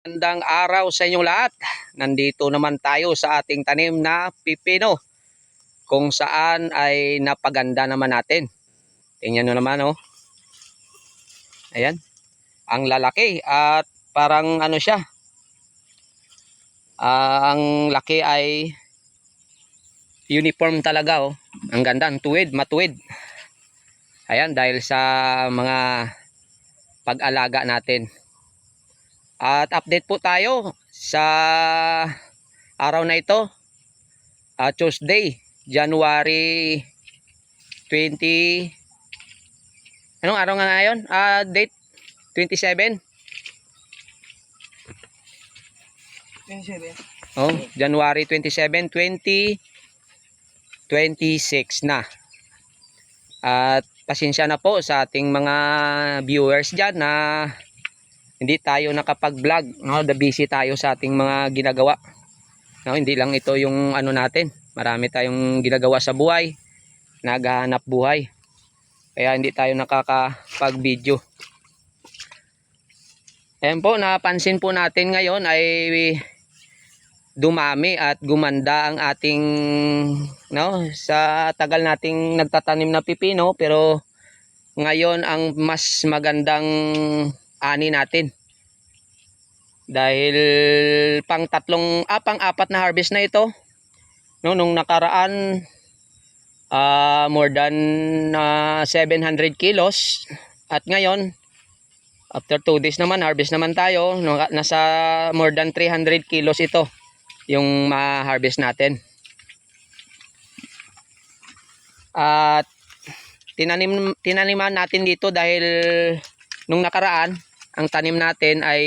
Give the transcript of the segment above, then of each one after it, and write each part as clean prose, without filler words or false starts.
Magandang araw sa inyong lahat. Nandito naman tayo sa ating tanim na pipino kung saan ay napaganda naman natin. Tingnan nyo naman oh. Ayan. Ang lalaki at parang ano siya. Ang laki ay uniform talaga oh. Ang ganda, ang tuwid, matuwid. Ayan, dahil sa mga pag-alaga natin. At update po tayo sa araw na ito, Tuesday, January 20. Anong araw nga ngayon? Date 27. 27. Oh, January 27, 2026 na. At pasensya na po sa ating mga viewers diyan na hindi tayo nakapag-vlog, no? Busy tayo sa ating mga ginagawa. No, hindi lang ito yung ano natin. Marami tayong ginagawa sa buhay, naghahanap buhay. Kaya hindi tayo nakakapag-video. Ayan po, napansin po natin ngayon ay dumami at gumanda ang ating sa tagal nating nagtatanim na pipino, pero ngayon ang mas magandang ani natin. Dahil pang-apat na harvest na ito. No, nung nakaraan more than 700 kilos at ngayon after 2 days naman harvest naman tayo, nasa more than 300 kilos ito yung ma-harvest natin. At tinaniman natin dito dahil nung nakaraan ang tanim natin ay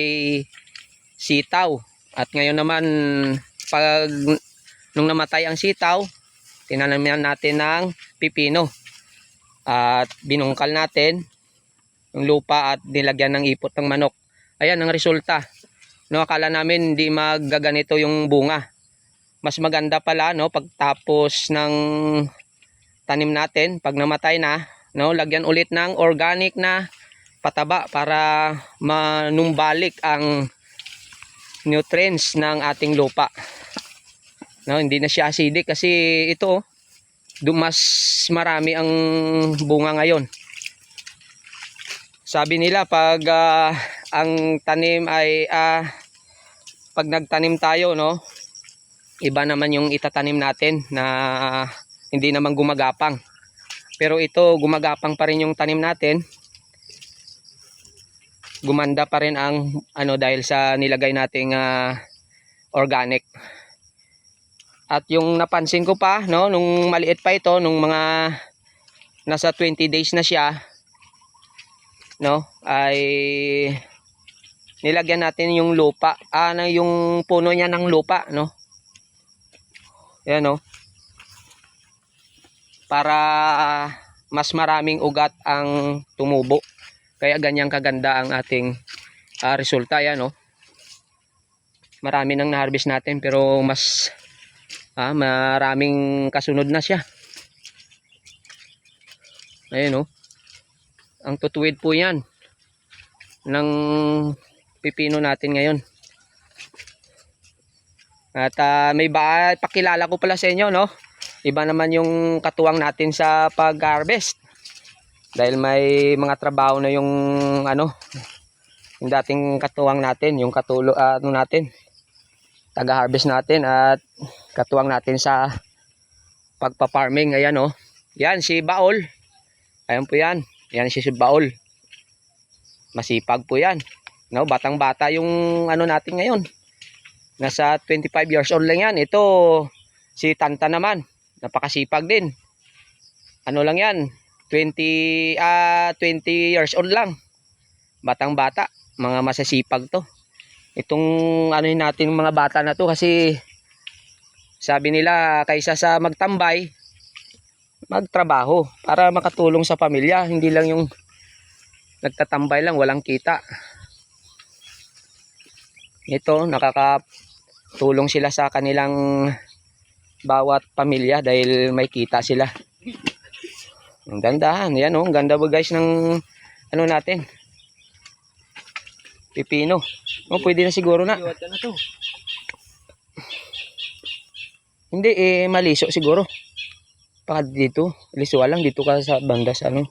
sitaw, at ngayon naman pag nung namatay ang sitaw, tinaniman natin ng pipino at binungkal natin yung lupa at nilagyan ng ipot ng manok. Ayan ang resulta. No, akala namin hindi magaganito yung bunga. Mas maganda pala, no, pagtapos ng tanim natin, pag namatay na, no, lagyan ulit ng organic na pataba para manumbalik ang nutrients ng ating lupa. No, hindi na siya acidic kasi ito mas marami ang bunga ngayon. Sabi nila pag ang tanim ay pag nagtanim tayo, no, iba naman yung itatanim natin na hindi naman gumagapang. Pero ito gumagapang pa rin yung tanim natin. Gumanda pa rin ang dahil sa nilagay nating organic. At yung napansin ko pa, no, nung maliit pa ito, nung mga nasa 20 days na siya, no, ay nilagyan natin yung lupa, yung puno niya ng lupa, no. Yan, no. Para mas maraming ugat ang tumubo. Kaya ganyang kaganda ang ating resulta. Yan, no. Marami nang na-harvest natin pero mas maraming kasunod na siya. Ayun, no. Ang tutuwid po yan ng pipino natin ngayon. At may pakilala ko pala sa inyo, no. Iba naman yung katuwang natin sa pag-harvest. Dahil may mga trabaho na yung yung dating katuwang natin, yung katulo natin, taga-harvest natin at katuwang natin sa pagpa-farming. Ayan, oh. Yan si Baol. Ayan po yan. Yan si Baol. Masipag po yan. No, batang-bata yung natin ngayon. Nasa 25 years old lang yan. Ito si Tanta naman, napakasipag din. Lang yan, 20 years old lang. Batang-bata, mga masasipag to. Itong natin mga bata na to kasi sabi nila kaysa sa magtambay, magtrabaho para makatulong sa pamilya, hindi lang yung nagtatambay lang walang kita. Ito nakakatulong sila sa kanilang bawat pamilya dahil may kita sila. Ang ganda, yan, oh, ang ganda po guys ng natin Pipino. Oh, pwede na siguro na. Iwat na to. Hindi, maliso siguro. Baka dito, lisuwa lang dito ka sa banda sa ano.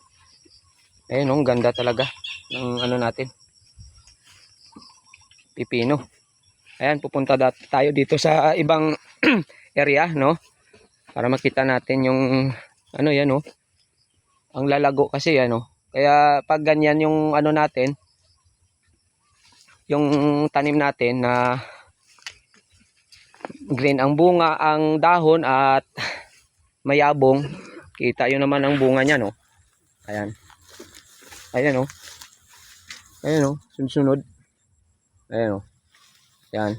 Ayun, ang ganda talaga ng ano natin. Pipino. Ayan, pupunta tayo dito sa ibang area, no? Para makita natin yung ano yan, no? Ang lalago kasi yan, no? Kaya pag ganyan yung ano natin, yung tanim natin na green ang bunga, ang dahon at mayabong, kita yun naman ang bunga niya, no? Ayan. Ayan, no? Ayan, no? Sunod-sunod. Ayan, no? Ayan.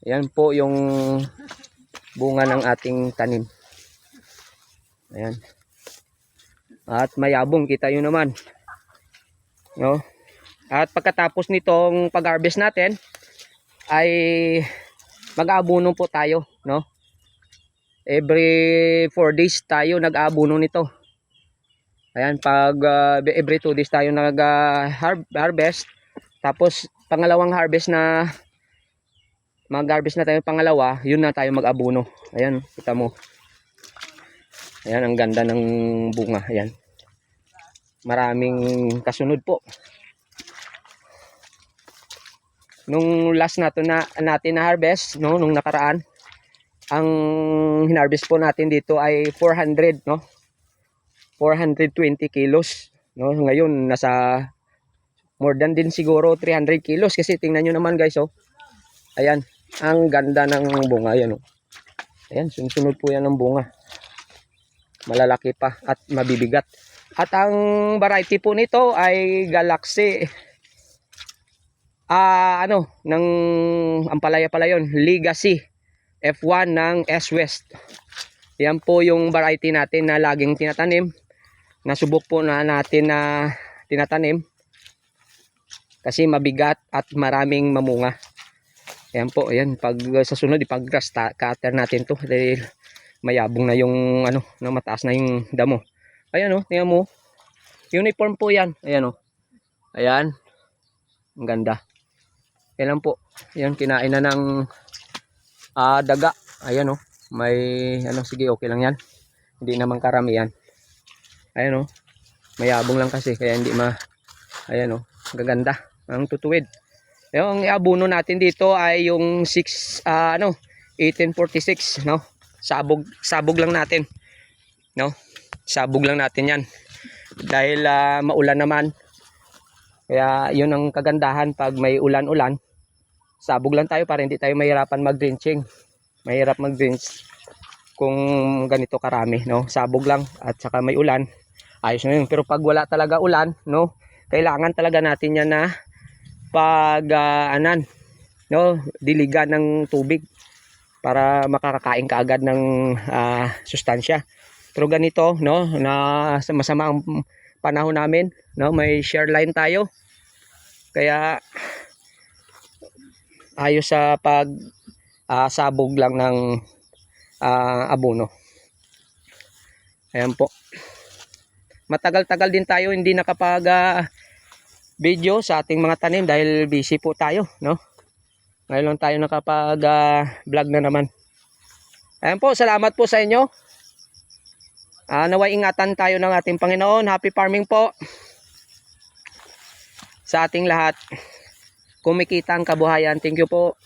Ayan po yung bunga ng ating tanim. Ayan. At mayabong, kita yun naman. No? At pagkatapos nitong pag-harvest natin, ay mag-aabuno po tayo, no? Every 4 days tayo nag-aabuno nito. Ayan, pag every 2 days tayo nag-harvest. Tapos pangalawang harvest na mag-harvest na tayo pangalawa, yun na tayo mag-abuno. Ayan, kita mo. Ayan, ang ganda ng bunga. Ayan. Maraming kasunod po. Nung last natin na harvest, no, nung nakaraan, ang hinarvest po natin dito ay 400, no? 420 kilos, no? Ngayon nasa more than din siguro 300 kilos kasi tingnan nyo naman guys, oh. Ayan, ang ganda ng bunga, ayan, oh. Ayan, sunod po yan ng bunga. Malalaki pa at mabibigat. At ang variety po nito ay Galaxy ng ampalaya pala yun, Legacy F1 ng S-West. Yan po yung variety natin na laging tinatanim. Nasubok po na natin na tinatanim kasi mabigat at maraming mamunga. Ayan po, ayan, pag sa sunod ipag-grass cutter natin to dahil mayabong na yung ano, na mataas na yung damo. Ayan, oh, tingnan mo. Uniform po yan. Ayan, oh. Ayan. Ang ganda. Yan lang po. Yan, kinain na ng daga. Ayan, oh. May ano, sige, okay lang yan. Hindi naman karami yan. Ayan, oh. Mayabong lang kasi kaya hindi ayan, oh. Gaganda. Ang tutuwid. Yung iabuno natin dito ay yung 1846, no? Sabog lang natin. No? Sabog lang natin yan. Dahil maulan naman. Kaya yun ang kagandahan pag may ulan-ulan. Sabog lang tayo para hindi tayo mahirapan mag-drenching. Mahirap mag-drench kung ganito karami, no? Sabog lang at saka may ulan. Ayos na yun. Pero pag wala talaga ulan, no? Kailangan talaga natin yan na no? Diligan ng tubig para makakakain ka agad ng sustansya. Pero ganito, no? Na masama ang panahon namin, no? May share line tayo. Kaya ayos sa pag sabog lang ng abono. Ayan po. Matagal-tagal din tayo hindi nakapag video sa ating mga tanim dahil busy po tayo, no? Ngayon lang tayo nakapag vlog na naman. Ayan po, salamat po sa inyo. Naway ingatan tayo ng ating Panginoon. Happy farming po sa ating lahat. Kumikita ang kabuhayan. Thank you po.